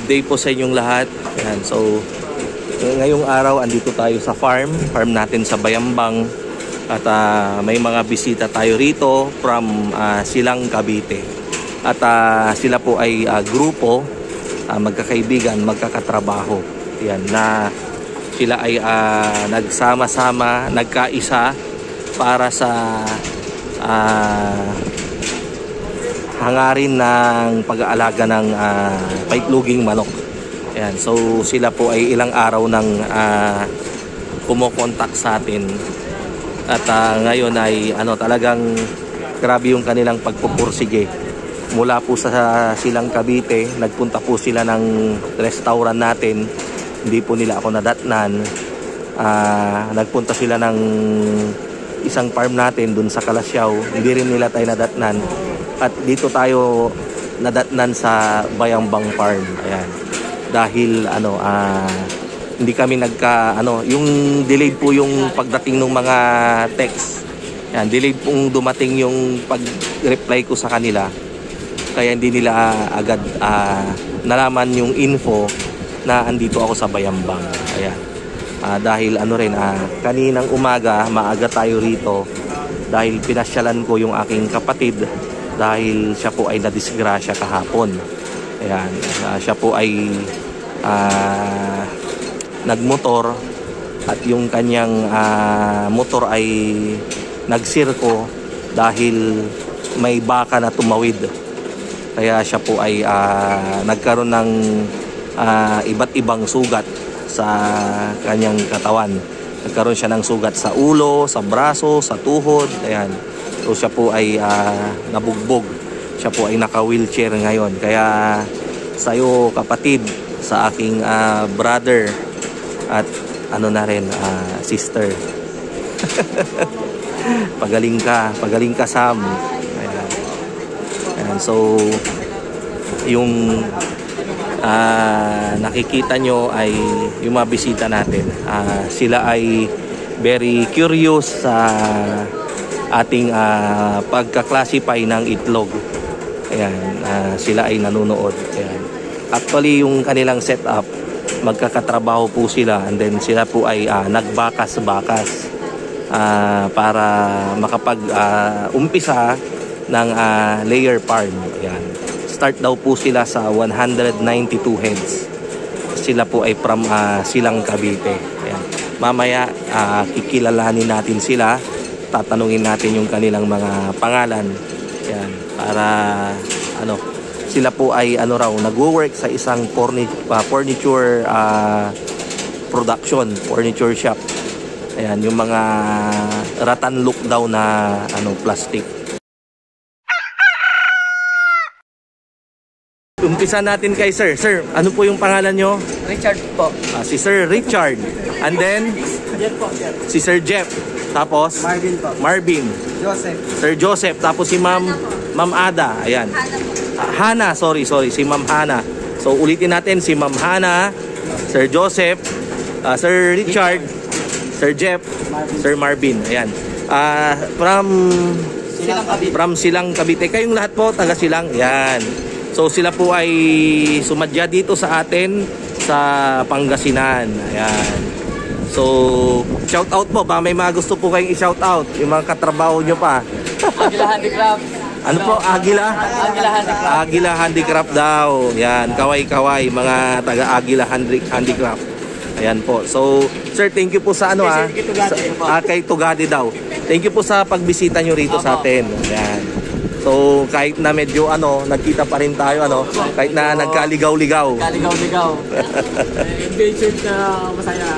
Good day po sa inyong lahat. Ayan, so ngayong araw andito tayo sa farm natin sa Bayambang at may mga bisita tayo rito from Silang, Cavite. At sila po ay grupo, magkakaibigan, magkakatrabaho. Ayan, na sila ay nagsama-sama, nagkaisa para sa hangarin ng pag-aalaga ng paitloging manok. Ayan, so sila po ay ilang araw nang kumokontak sa atin. At ngayon ay talagang grabe yung kanilang pagpupursige. Mula po sa Silang, Cavite, nagpunta po sila ng restaurant natin. Hindi po nila ako nadatnan. Nagpunta sila ng isang farm natin dun sa Kalasyaw. Hindi rin nila tayo nadatnan. At dito tayo nadatnan sa Bayambang Farm. Ayan. Dahil hindi kami yung delayed po yung pagdating ng mga text. Ayan, delayed pong dumating yung pag-reply ko sa kanila. Kaya hindi nila agad nalaman yung info na andito ako sa Bayambang. Ayan. Dahil kaninang umaga maaga tayo rito dahil pinasyalan ko yung aking kapatid dahil siya po ay nadisgrasya kahapon. Ayan, siya po ay nagmotor at yung kanyang motor ay nagsirko dahil may baka na tumawid. Kaya siya po ay nagkaroon ng iba't ibang sugat sa kanyang katawan. Nagkaroon siya ng sugat sa ulo, sa braso, sa tuhod. Ayan. So siya po ay nabugbog. Siya po ay naka-wheelchair ngayon. Kaya sa'yo kapatid, sa aking brother at sister. Pagaling ka Sam. Ayan. Ayan. So yung nakikita nyo ay yung mga bisita natin. Sila ay very curious sa ating pagka-classify ng itlog. Ayan, sila ay nanonood. Ayan. Actually, yung kanilang setup, magkakatrabaho po sila and then sila po ay nagbakas-bakas para makapag-umpisa ng layer farm. Ayan. Start daw po sila sa 192 heads. Sila po ay from Silang, Cavite. Ayan. Mamaya, kikilalanin natin sila. Tatanungin natin yung kanilang mga pangalan. Ayan, para sila po ay nagwo-work sa isang furniture production, furniture shop. Ayan, yung mga rattan look daw na plastic. Umpisa natin kay Sir. Sir, ano po yung pangalan nyo? Richard po. Si Sir Richard. And then Jeff po, Jeff. si Sir Jeff. Tapos Marvin po. Marvin. Joseph. Sir Joseph. Tapos si Ma'am Ada. Ayan. Hana, sorry. Si Ma'am Hana. So ulitin natin si Ma'am Hana, Sir Joseph, Sir Richard, Sir Jeff, Marvin. Sir Marvin. Ayan. From Silang, Cavite. Kayong lahat po taga Silang. Ayan. So sila po ay sumadya dito sa atin sa Pangasinan. Ayan. So shout out po ba, may mga gusto po kayong i-shout out yung mga katrabaho nyo pa. Agila Handicraft. Ano po? Agila? Agila Handicraft. Agila Handicraft daw. Yan, kaway-kaway mga taga Agila Handicraft. Ayan po. So sir, thank you po sa kay Tugadi daw. Thank you po sa pagbisita nyo rito sa atin. Ayan. So kahit na medyo nagkita pa rin tayo kahit na nagkaligaw-ligaw. Kaligaw-ligaw. Adventure na masaya.